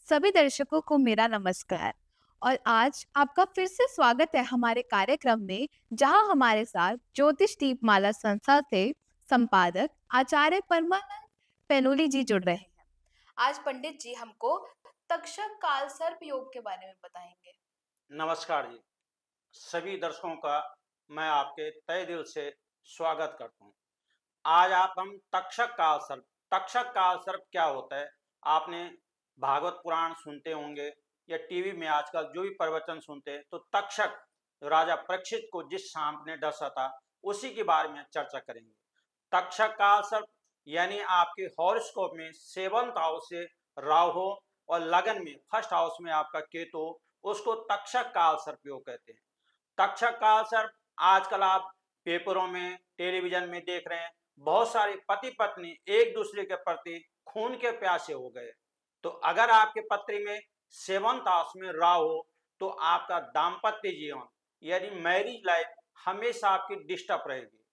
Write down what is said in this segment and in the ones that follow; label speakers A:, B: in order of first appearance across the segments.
A: सभी दर्शकों को मेरा नमस्कार। और आज आपका फिर से स्वागत है हमारे कार्यक्रम में, जहां हमारे साथ ज्योतिष दीपमाला संस्था से संपादक आचार्य परमानंद पेनुली जी जुड़ रहे हैं। आज पंडित जी हमको तक्षक काल सर्प योग के बारे में बताएंगे।
B: नमस्कार जी। सभी दर्शकों का मैं आपके तहे दिल से स्वागत करता हूँ। आज आप हम तक्षक काल सर्प क्या होता है? आपने भागवत पुराण सुनते होंगे या टीवी में आजकल जो भी प्रवचन सुनते हैं, तो तक्षक राजा परीक्षित को जिस सांप ने डसा था, उसी के बारे में चर्चा करेंगे। तक्षक काल सर्प यानी आपके हॉरोस्कोप में सेवंथ हाउस से राहु हो और लगन में फर्स्ट हाउस में आपका केतु हो, उसको तक्षक काल सर्प योग कहते हैं। तक्षक काल सर्प आजकल आप पेपरों में, टेलीविजन में देख रहे हैं, बहुत सारे पति पत्नी एक दूसरे के प्रति खून के प्यासे हो गए। तो अगर आपके पत्री में सेवंथ हाउस में राहु हो, तो आपका दाम्पत्य जीवन यानी मैरिज लाइफ हमेशा आपकी डिस्टर्ब रहेगी।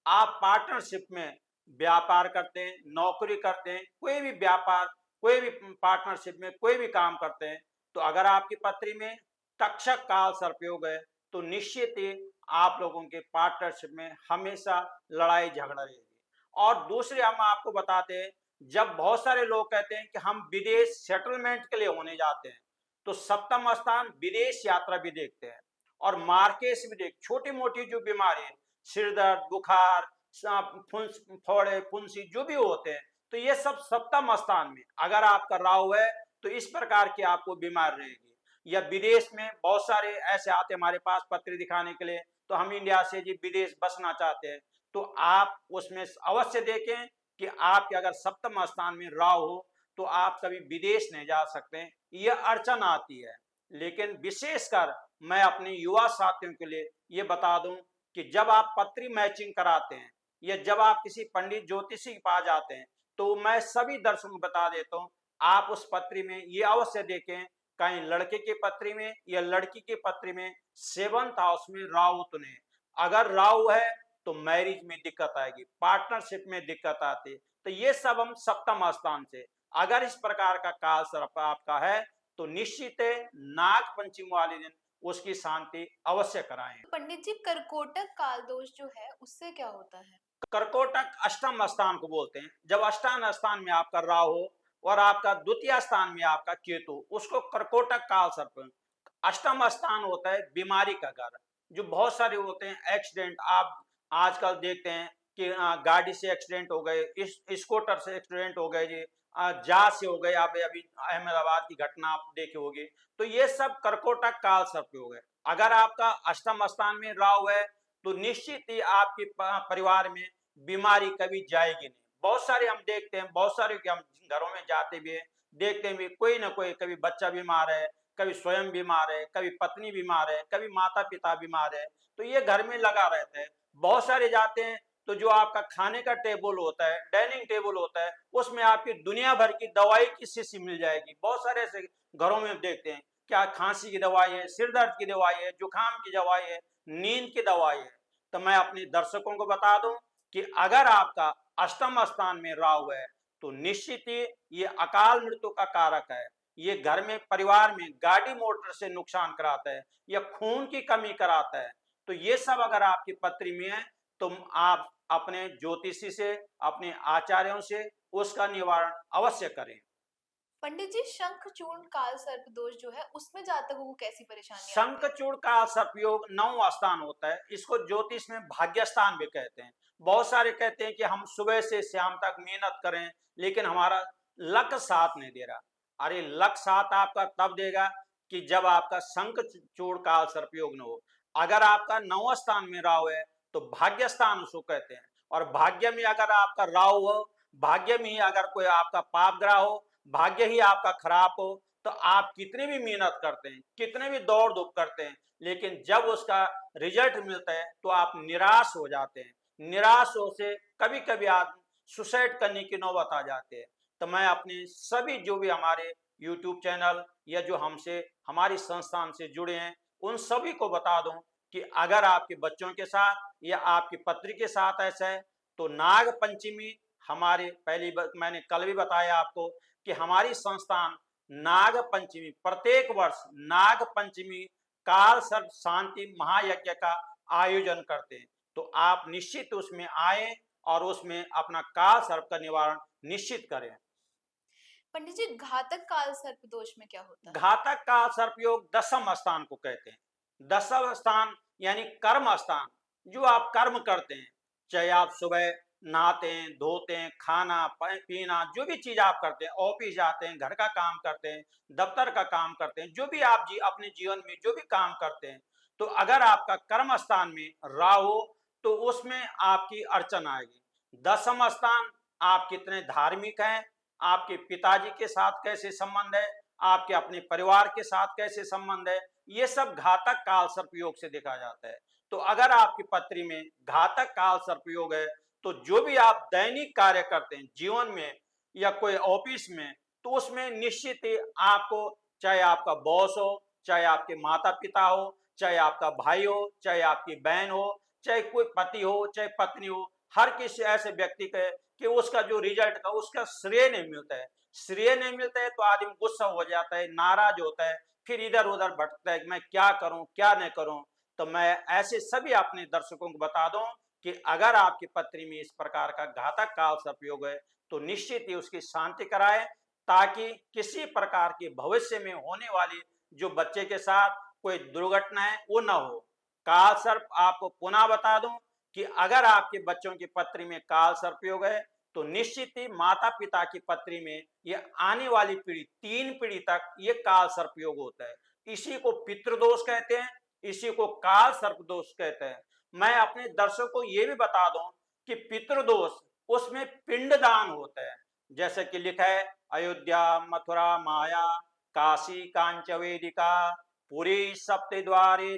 B: आप पार्टनरशिप में व्यापार करते हैं, नौकरी करते हैं, कोई भी व्यापार, कोई भी पार्टनरशिप में कोई भी काम करते हैं, तो अगर आपकी पत्री में तक्षक काल सर्पयोग है, तो निश्चित ही आप लोगों के पार्टनरशिप में हमेशा लड़ाई झगड़ा रहेगी। और दूसरे हम आपको बताते हैं, जब बहुत सारे लोग कहते हैं कि हम विदेश सेटलमेंट के लिए होने जाते हैं, तो सप्तम स्थान विदेश यात्रा भी देखते हैं और मार्केस भी देख, छोटी मोटी जो बीमारी है, सिर दर्द, बुखार, फोड़े, फुंसी जो भी होते हैं, तो ये सब सप्तम स्थान में अगर आपका राहु है, तो इस प्रकार की आपको बीमार रहेगी। या विदेश में बहुत सारे ऐसे आते हमारे पास पत्र दिखाने के लिए, तो हम इंडिया से जी विदेश बसना चाहते हैं, तो आप उसमें अवश्य देखें कि आपके अगर सप्तम स्थान में राहु हो, तो आप कभी विदेश नहीं जा सकते हैं, यह अड़चन आती है। लेकिन विशेषकर मैं अपने युवा साथियों के लिए ये बता दूं कि जब आप पत्री मैचिंग कराते हैं या जब आप किसी पंडित ज्योतिषी के पास जाते हैं, तो मैं सभी दर्शकों को बता देता हूं, आप उस पत्री में ये अवश्य देखें, कहीं लड़के की पत्री में या लड़की की पत्री में सेवंथ हाउस में राहु तो नहीं। अगर राहु है तो मैरिज में दिक्कत आएगी, पार्टनरशिप में दिक्कत आती है। तो ये सब हम सप्तम स्थान से, अगर इस प्रकार का काल सर्प आपका है, तो निश्चित है नाग पंचमी वाले दिन उसकी शांति अवश्य कराएं।
A: पंडित जी, कर्कोटक काल दोष जो है उससे क्या होता है?
B: कर्कोटक अष्टम स्थान को बोलते हैं। जब अष्टाम स्थान में आपका राहु हो और आपका द्वितीय स्थान में आपका केतु, उसको कर्कोटक काल सर्प। अष्टम स्थान होता है बीमारी का घर, जो बहुत सारे होते हैं एक्सीडेंट। आप आजकल देखते हैं कि गाड़ी से एक्सीडेंट हो गए, इस स्कूटर से एक्सीडेंट हो गए जी, जहाज से हो गए। आप अभी अहमदाबाद की घटना आप देखे होगी। तो ये सब कर्कोटक काल सर्प हो गए। अगर आपका अष्टम स्थान में राहु है, तो निश्चित ही आपके परिवार में बीमारी कभी जाएगी नहीं। बहुत सारे हम देखते हैं, बहुत सारे के हम घरों में जाते भी हैं, देखते हैं भी कोई ना कोई, कभी बच्चा बीमार है, कभी स्वयं बीमार है, कभी पत्नी बीमार है, कभी माता पिता बीमार है, तो ये घर में लगा रहता है। बहुत सारे जाते हैं, तो जो आपका खाने का टेबल होता है, डाइनिंग टेबल होता है, उसमें आपकी दुनिया भर की दवाई की शीशी मिल जाएगी। बहुत सारे ऐसे घरों में देखते हैं, क्या खांसी की दवाई है, सिर दर्द की दवाई है, जुकाम की दवाई है, नींद की दवाई है। तो मैं अपने दर्शकों को बता दूं कि अगर आपका अष्टम स्थान में राहु है, तो निश्चित ही ये अकाल मृत्यु का कारक है। ये घर में, परिवार में गाड़ी मोटर से नुकसान कराता है या खून की कमी कराता है। तो ये सब अगर आपकी पत्री में है, तो आप अपने ज्योतिषी से, अपने आचार्यों से उसका निवारण अवश्य करें।
A: पंडित जी, शंखचूर्ण काल सर्प दोष जो है उसमें जातकों को कैसी परेशानी आती है?
B: शंखचूड़ का सर्पयोग 9वां स्थान होता है। इसको ज्योतिष में भाग्य स्थान भी कहते हैं। बहुत सारे कहते हैं कि हम सुबह से शाम तक मेहनत करें, लेकिन हमारा लक साथ नहीं दे रहा। अरे लक साथ आपका तब देगा कि जब आपका शंखचूड़ काल सर्पयोग न हो। अगर आपका 9वां स्थान में राहु है, तो भाग्य स्थान उसको कहते हैं। और भाग्य में अगर आपका राहु हो, भाग्य में ही अगर कोई आपका पाप ग्रह हो, भाग्य ही आपका खराब हो, तो आप कितनी भी मेहनत करते हैं, कितने भी दौड़ धूप करते हैं, लेकिन जब उसका रिजल्ट मिलता है, तो आप निराश हो जाते हैं। निराश हो से कभी कभी आप सुसाइड करने की नौबत आ जाते हैं। तो मैं अपने सभी जो भी हमारे यूट्यूब चैनल या जो हमसे, हमारी संस्थान से जुड़े हैं, उन सभी को बता दूं कि अगर आपके बच्चों के साथ या आपकी पत्नी के साथ ऐसा है, तो नाग पंचमी हमारे, मैंने कल भी बताया आपको कि हमारी संस्थान नाग पंचमी, प्रत्येक वर्ष नाग पंचमी काल सर्प शांति महायज्ञ का आयोजन करते हैं। तो आप निश्चित उसमें आए और उसमें अपना काल सर्प का निवारण निश्चित करें।
A: पंडित जी, घातक काल सर्प दोष में क्या होता है?
B: घातक काल सर्प योग दसम स्थान को कहते हैं। दसम स्थान यानी कर्म स्थान, जो आप कर्म करते हैं, चाहे आप सुबह नहाते हैं, धोते हैं, खाना पीना, जो भी चीज आप करते हैं, ऑफिस जाते हैं, घर का काम करते हैं, दफ्तर का काम करते हैं, जो भी आप अपने जीवन में जो भी काम करते हैं, तो अगर आपका कर्म स्थान में राहु, तो उसमें आपकी अड़चन आएगी। दसम स्थान, आप कितने धार्मिक हैं, आपके पिताजी के साथ कैसे संबंध है, आपके अपने परिवार के साथ कैसे संबंध है, ये सब घातक काल सर्प योग से देखा जाता है। तो अगर आपकी पत्री में घातक काल सर्प योग है, तो जो भी आप दैनिक कार्य करते हैं जीवन में या कोई ऑफिस में, तो उसमें निश्चित ही आपको, चाहे आपका बॉस हो, चाहे आपके माता पिता हो, चाहे आपका भाई हो, चाहे आपकी बहन हो, चाहे कोई पति हो, चाहे पत्नी हो, हर किसी ऐसे व्यक्ति के कि उसका जो रिजल्ट का उसका श्रेय नहीं मिलता है। श्रेय नहीं मिलता है तो आदमी गुस्सा हो जाता है, नाराज होता है, फिर इधर उधर भटकता है कि मैं क्या करूं क्या नहीं करूं। तो मैं ऐसे सभी अपने दर्शकों को बता दूं कि अगर आपकी पत्री में इस प्रकार का घातक काल सर्पयोग है, तो निश्चित ही उसकी शांति कराएं, ताकि किसी प्रकार की भविष्य में होने वाली जो बच्चे के साथ कोई दुर्घटना है वो ना हो। काल सर्प, आपको पुनः बता दूं कि अगर आपके बच्चों की पत्री में काल सर्पयोग है, तो निश्चित ही माता पिता की पत्री में ये आने वाली पीढ़ी 3 पीढ़ी तक ये काल सर्पयोग होता है। इसी को पितृदोष कहते हैं, इसी को काल सर्प दोष कहते हैं। मैं अपने दर्शकों को ये भी बता दूं कि पितृदोष, उसमें पिंडदान होता है। जैसे कि लिखा है, अयोध्या मथुरा माया काशी कांचवेदिका पुरी सप्त द्वारे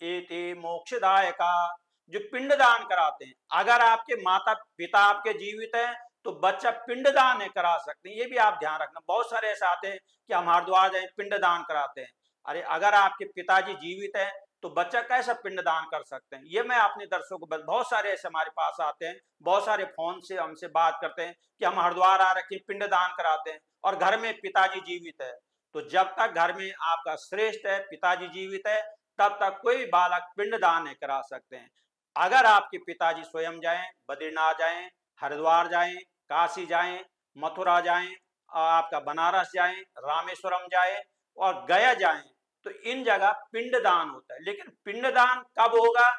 B: एते मोक्षदायका। जो पिंडदान कराते हैं, अगर आपके माता पिता आपके जीवित हैं तो बच्चा पिंडदान नहीं करा सकते, ये भी आप ध्यान रखना। बहुत सारे ऐसे आते हैं कि हम हरिद्वार जाए पिंडदान कराते हैं। अरे अगर आपके पिताजी जीवित हैं तो बच्चा कैसा पिंडदान कर सकते हैं? ये मैं अपने दर्शकों को बहुत सारे ऐसे हमारे पास आते हैं, बहुत सारे फोन से हमसे बात करते हैं कि हम हरिद्वार आ रखे पिंडदान कराते हैं और घर में पिताजी जीवित है। तो जब तक घर में आपका श्रेष्ठ है, पिताजी जीवित है, तब तक कोई बालक पिंडदान नहीं करा सकते हैं। अगर आपके पिताजी स्वयं जाएं, बद्रीनाथ जाएं, हरिद्वार जाएं, काशी जाएं, मथुरा जाएं, आपका बनारस जाएं, रामेश्वरम जाएं और गया जाएं, तो इन जगह पिंडदान होता है। लेकिन पिंडदान कब होगा?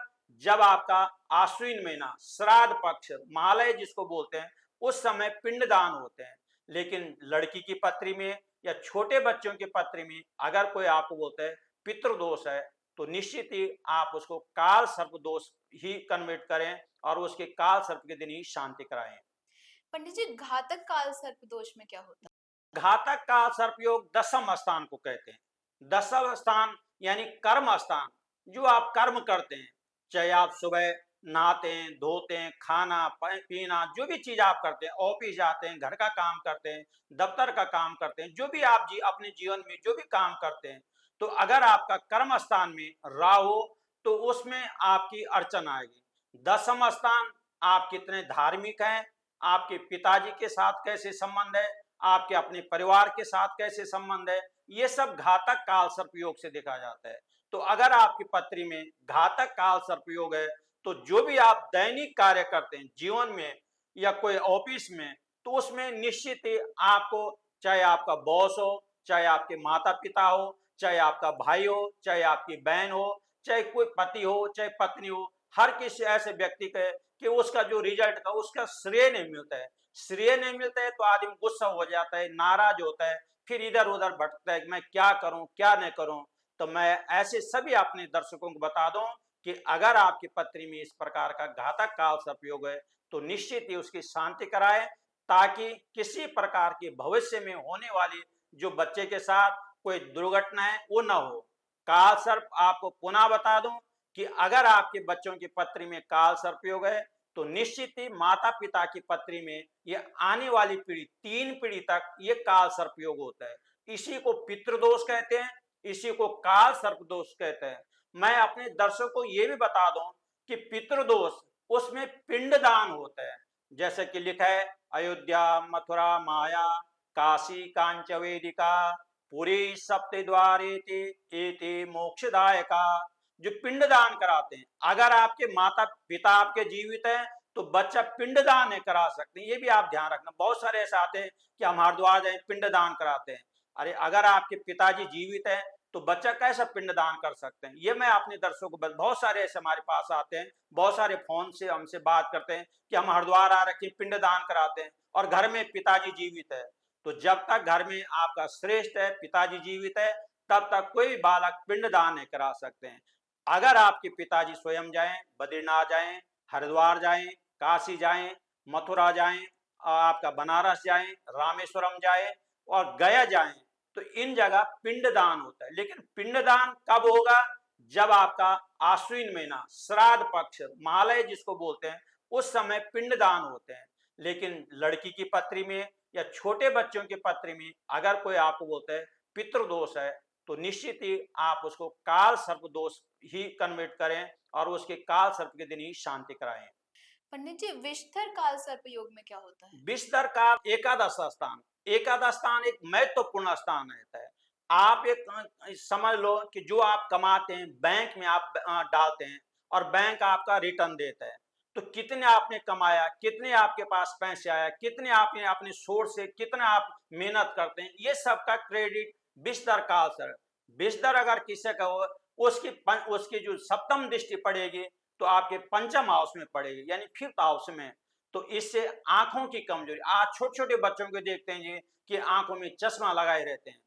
B: जब आपका आश्विन महीना श्राद्ध पक्ष महालय जिसको बोलते हैं, उस समय पिंडदान होते हैं। लेकिन लड़की की पत्री में या छोटे बच्चों की पत्री में अगर कोई आपको बोलता है पितृदोष है, तो निश्चित ही आप उसको काल सर्प दोष ही कन्वर्ट करें और उसके काल सर्प के दिन ही शांति कराएं।
A: पंडित जी, घातक काल सर्प दोष में क्या होता है?
B: घातक काल सर्प योग दसम स्थान को कहते हैं। दसम स्थान यानी कर्म स्थान, जो आप कर्म करते हैं, चाहे आप सुबह नहाते हैं, धोते हैं, खाना पीना, जो भी चीज आप करते हैं, ऑफिस जाते हैं, घर का काम करते हैं, दफ्तर का काम करते हैं, जो भी आप अपने जीवन में जो भी काम करते हैं, तो अगर आपका कर्म स्थान में राहु, तो उसमें आपकी अड़चन आएगी। दसम स्थान, आप कितने धार्मिक हैं, आपके पिताजी के साथ कैसे संबंध है, आपके अपने परिवार के साथ कैसे संबंध है, ये सब घातक काल सर्प योग से देखा जाता है। तो अगर आपकी पत्री में घातक काल सर्प योग है, तो जो भी आप दैनिक कार्य करते हैं जीवन में या कोई ऑफिस में, तो उसमें निश्चित ही आपको, चाहे आपका बॉस हो, चाहे आपके माता पिता हो, चाहे आपका भाई हो, चाहे आपकी बहन हो, चाहे कोई पति हो, चाहे पत्नी हो, हर किसी ऐसे व्यक्ति के कि उसका जो रिजल्ट का उसका श्रेय नहीं मिलता है। श्रेय नहीं मिलता है तो आदमी गुस्सा हो जाता है, नाराज होता है, फिर इधर उधर भटकता है कि मैं क्या करूं क्या नहीं करूं। तो मैं ऐसे सभी अपने दर्शकों को बता दूं कि अगर आपकी पत्री में इस प्रकार का घातक काल सर्पयोग है, तो निश्चित ही उसकी शांति कराएं, ताकि किसी प्रकार की भविष्य में होने वाली जो बच्चे के साथ कोई दुर्घटना है वो ना हो। काल सर्प, आपको पुनः बता दूं कि अगर आपके बच्चों की पत्री में काल सर्पयोग है, तो निश्चित ही माता पिता की पत्री में ये आने वाली पीढ़ी 3 पीढ़ी तक ये काल सर्पयोग होता है। इसी को पितृदोष कहते हैं, इसी को काल सर्प दोष कहते हैं। मैं अपने दर्शकों को ये भी बता दूं कि पितृदोष, उसमें पिंडदान होता है। जैसे कि लिखा है, अयोध्या मथुरा माया काशी कांचवेदिका पुरी सप्ते द्वारे ते एते मोक्षदायका। जो पिंडदान कराते हैं, अगर आपके माता पिता आपके जीवित हैं तो बच्चा पिंडदान नहीं करा सकते, ये भी आप ध्यान रखना। बहुत सारे ऐसे आते हैं कि हम हरिद्वार जाए पिंडदान कराते हैं। अरे अगर आपके पिताजी जीवित हैं तो बच्चा कैसा पिंडदान कर सकते हैं? ये मैं अपने दर्शकों को बहुत सारे ऐसे हमारे पास आते हैं, बहुत सारे फोन से हमसे बात करते हैं कि हम हरिद्वार आ रखे पिंडदान कराते हैं और घर में पिताजी जीवित है। तो जब तक घर में आपका श्रेष्ठ है, पिताजी जीवित है, तब तक कोई बालक पिंडदान नहीं करा सकते हैं। अगर आपके पिताजी स्वयं जाएं, बद्रीनाथ जाएं, हरिद्वार जाएं, काशी जाएं, मथुरा जाएं, आपका बनारस जाएं, रामेश्वरम जाएं और गया जाएं, तो इन जगह पिंडदान होता है। लेकिन पिंडदान कब होगा? जब आपका आश्विन महीना श्राद्ध पक्ष महालय जिसको बोलते हैं, उस समय पिंडदान होते हैं। लेकिन लड़की की पत्री में या छोटे बच्चों की पत्री में अगर कोई आपको बोलता है पितृदोष है, तो निश्चित ही आप उसको काल सर्प दोष ही कन्वर्ट करें और उसके काल सर्प के दिन ही शांति कराएं।
A: पंडित जी, विषधर काल सर्प योग में क्या होता है?
B: बिस्तर का एकादश स्थान, एकादश स्थान एक महत्वपूर्ण स्थान रहता है। आप एक समझ लो कि जो आप कमाते हैं बैंक में आप डालते हैं और बैंक आपका रिटर्न देता है। तो कितने आपने कमाया, कितने आपके पास पैसे आया, कितने आपने अपने सोर्स से कितना आप मेहनत करते हैं, ये सब का क्रेडिट बिस्तर काल सर। बिस्तर अगर किसी का हो, उसकी जो सप्तम दृष्टि पड़ेगी तो आपके पंचम हाउस में पड़ेगी, यानी फिफ्थ हाउस में। तो इससे आंखों की कमजोरी, आज छोटे छोटे बच्चों को देखते हैं जी कि आंखों में चश्मा लगाए रहते हैं।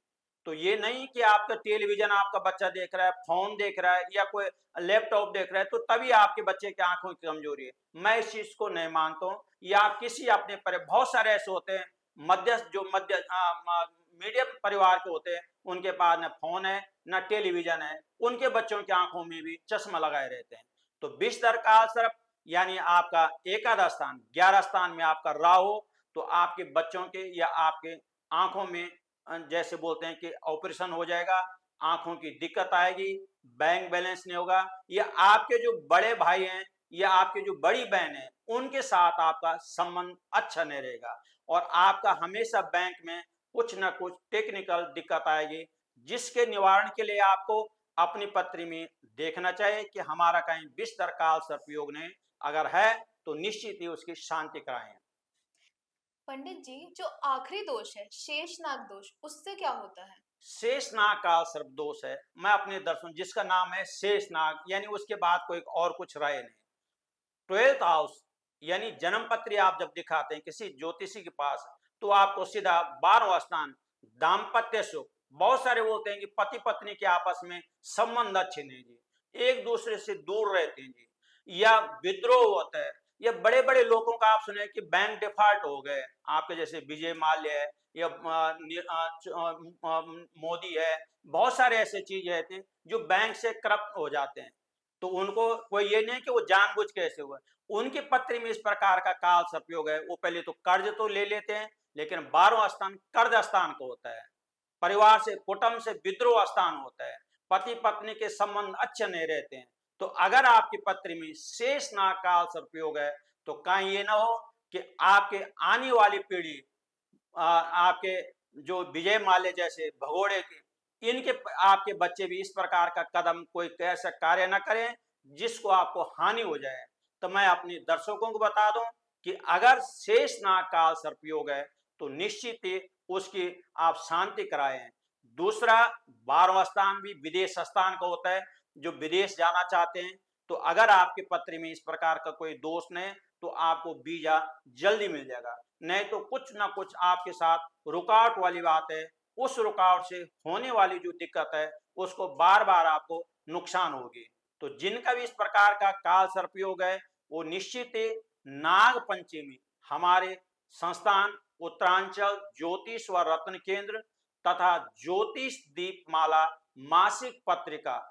B: तो ये नहीं कि आपका टेलीविजन आपका बच्चा देख रहा है, फोन देख रहा है या कोई लैपटॉप देख रहा है तो तभी आपके बच्चे की आंखों की कमजोरी है। मैं इस चीज को नहीं मानता हूँ। या आप किसी अपने बहुत सारे ऐसे होते हैं मध्य मीडियम परिवार के होते हैं, उनके पास न फोन है न टेलीविजन है, उनके बच्चों की आंखों में भी चश्मा लगाए रहते हैं। तो बिस्तर काल सर्प यानी आपका एकादश स्थान, 11 स्थान में आपका राहु, तो आपके बच्चों के या आपके आंखों में जैसे बोलते हैं कि ऑपरेशन हो जाएगा, आंखों की दिक्कत आएगी, बैंक बैलेंस नहीं होगा, या आपके जो बड़े भाई हैं या आपके जो बड़ी बहन है उनके साथ आपका संबंध अच्छा नहीं रहेगा और आपका हमेशा बैंक में कुछ ना कुछ टेक्निकल दिक्कत आएगी, जिसके निवारण के लिए आपको अपनी पत्री में देखना चाहिए कि हमारा कहीं बिस्तर काल सर्प योग नहीं, अगर है तो निश्चित ही उसकी शांति कराएं।
A: पंडित जी, जो आखिरी दोष है शेषनाग दोष, उससे क्या होता है?
B: शेषनाग काल सर्प दोष है, मैं अपने दर्शन जिसका नाम है शेषनाग, यानी उसके बाद कोई और कुछ रहे नहीं। 12th हाउस यानी जन्म पत्री आप जब दिखाते हैं किसी ज्योतिषी के पास, तो आपको सीधा 12वां स्थान दाम्पत्य सुख। बहुत सारे बोलते हैं कि पति पत्नी के आपस में संबंध अच्छे नहीं जी, एक दूसरे से दूर रहते हैं जी, या विद्रोह होता है, या बड़े बड़े लोगों का आप सुने कि बैंक डिफॉल्ट हो गए, आपके जैसे विजय माल्या है या मोदी है, बहुत सारे ऐसे चीज रहते हैं जो बैंक से करप्ट हो जाते हैं। तो उनको कोई ये नहीं कि वो जानबूझ के ऐसे हुए, उनके पत्र में इस प्रकार का काल सर्पयोग है। वो पहले तो कर्ज तो ले लेते हैं, लेकिन 12वां स्थान कर्ज स्थान को होता है, परिवार से कुटुंब से विद्रोह स्थान होता है, पति पत्नी के संबंध अच्छे नहीं रहते हैं। तो अगर आपकी पत्री में शेष नाग काल सर्पयोग है तो कहीं ये ना हो कि आपके आने वाली पीढ़ी आपके जो विजय माल्या जैसे भगोड़े के इनके आपके बच्चे भी इस प्रकार का कदम कोई ऐसा कार्य न करें जिसको आपको हानि हो जाए। तो मैं अपने दर्शकों को बता दूं कि अगर शेष नाग काल सर्पयोग है तो निश्चित ही उसकी आप शांति कराएं। दूसरा, 12वां स्थान भी विदेश स्थान का होता है, जो विदेश जाना चाहते हैं तो अगर आपके पत्र में इस प्रकार का कोई दोष नहीं तो आपको वीजा जल्दी मिल जाएगा, नहीं तो कुछ ना कुछ आपके साथ रुकावट वाली बात है, उस रुकावट से होने वाली जो दिक्कत है उसको बार बार आपको नुकसान होगी। तो जिनका भी इस प्रकार का काल सर्पयोग है वो निश्चित ही नाग पंचमी हमारे संस्थान उत्तरांचल ज्योतिष व रत्न केंद्र तथा ज्योतिष दीपमाला मासिक पत्रिका,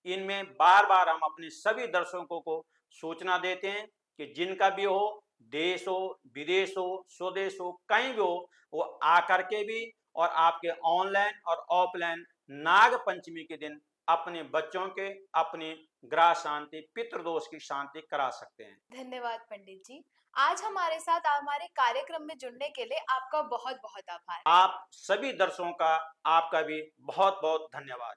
B: इनमें बार बार हम अपने सभी दर्शकों को सूचना देते हैं कि जिनका भी हो, देश हो विदेश हो स्वदेश हो कहीं भी हो, वो आकर के भी और आपके ऑनलाइन और ऑफलाइन नाग पंचमी के दिन अपने बच्चों के अपनी ग्रह शांति पितृदोष की शांति करा सकते हैं।
A: धन्यवाद पंडित जी। आज हमारे साथ हमारे कार्यक्रम में जुड़ने के लिए आपका बहुत बहुत आभार।
B: आप सभी दर्शकों का आपका भी बहुत बहुत धन्यवाद।